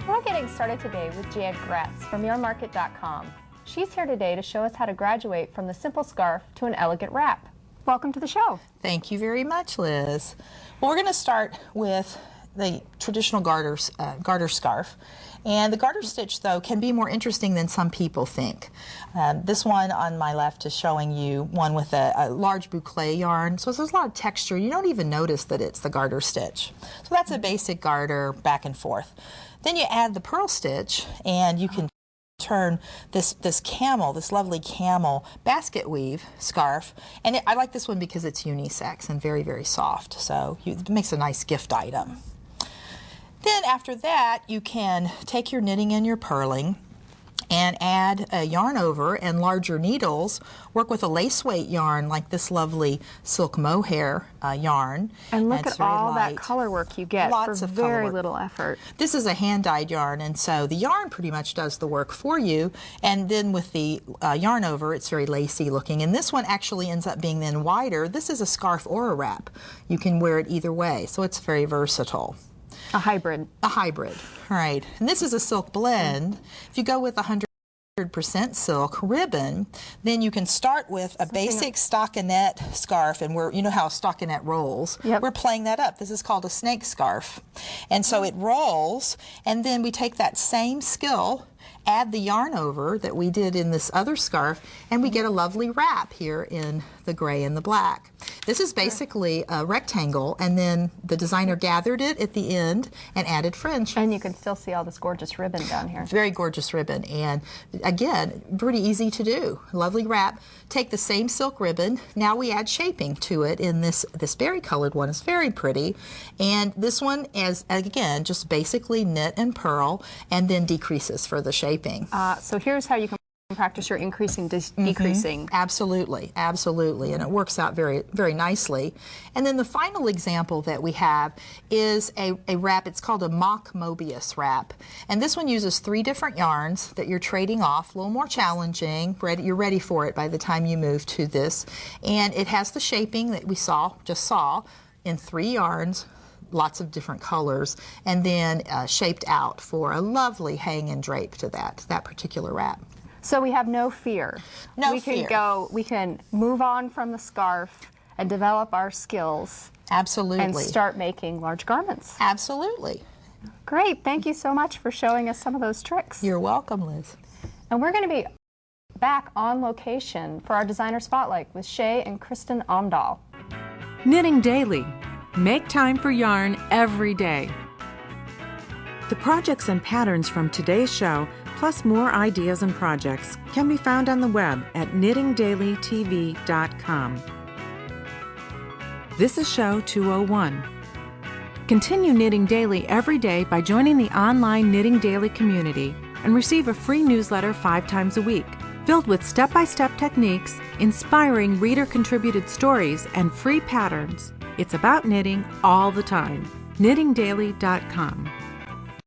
We're getting started today with Gratz from yourmarket.com. She's here today to show us how to graduate from the simple scarf to an elegant wrap. Welcome to the show. Thank you very much, Liz. Well, we're going to start with the traditional garter scarf. And the garter stitch, though, can be more interesting than some people think. This one on my left is showing you one with a large boucle yarn. So there's a lot of texture. You don't even notice that it's the garter stitch. So that's a basic garter back and forth. Then you add the purl stitch, and you can turn this lovely camel basket weave scarf. And I like this one because it's unisex and very, very soft. So it makes a nice gift item. Then after that, you can take your knitting and your purling and add a yarn over and larger needles. Work with a lace weight yarn like this lovely silk mohair yarn. And look at all that color work you get for very little effort. This is a hand-dyed yarn, and so the yarn pretty much does the work for you. And then with the yarn over, it's very lacy looking. And this one actually ends up being then wider. This is a scarf or a wrap. You can wear it either way, so it's very versatile. A hybrid. A hybrid, right. And this is a silk blend. If you go with 100% silk ribbon, then you can start with a basic stockinette scarf, and you know how a stockinette rolls. Yep. We're playing that up. This is called a snake scarf. And so it rolls, and then we take that same skill, add the yarn over that we did in this other scarf, and we get a lovely wrap here in the gray and the black. This is basically a rectangle, and then the designer gathered it at the end and added fringe. And you can still see all this gorgeous ribbon down here. Very gorgeous ribbon, and again, pretty easy to do. Lovely wrap. Take the same silk ribbon. Now we add shaping to it in this berry colored one. It's very pretty. And this one is, again, just basically knit and purl, and then decreases for the shaping. So here's how you can practice your increasing, decreasing. Absolutely, absolutely, and it works out very, very nicely. And then the final example that we have is a wrap. It's called a mock Mobius wrap, and this one uses 3 different yarns that you're trading off. A little more challenging. You're ready for it by the time you move to this, and it has the shaping that we just saw in 3 yarns. Lots of different colors, and then shaped out for a lovely hang and drape to that particular wrap. So we have no fear. No fear. We can move on from the scarf and develop our skills. Absolutely. And start making large garments. Absolutely. Great. Thank you so much for showing us some of those tricks. You're welcome, Liz. And we're going to be back on location for our Designer Spotlight with Shay and Kristen Omdahl. Knitting Daily. Make time for yarn every day. The projects and patterns from today's show, plus more ideas and projects, can be found on the web at knittingdailytv.com. This is show 201. Continue knitting daily every day by joining the online Knitting Daily community and receive a free newsletter 5 times a week, filled with step-by-step techniques, inspiring reader-contributed stories, and free patterns. It's about knitting all the time. knittingdaily.com.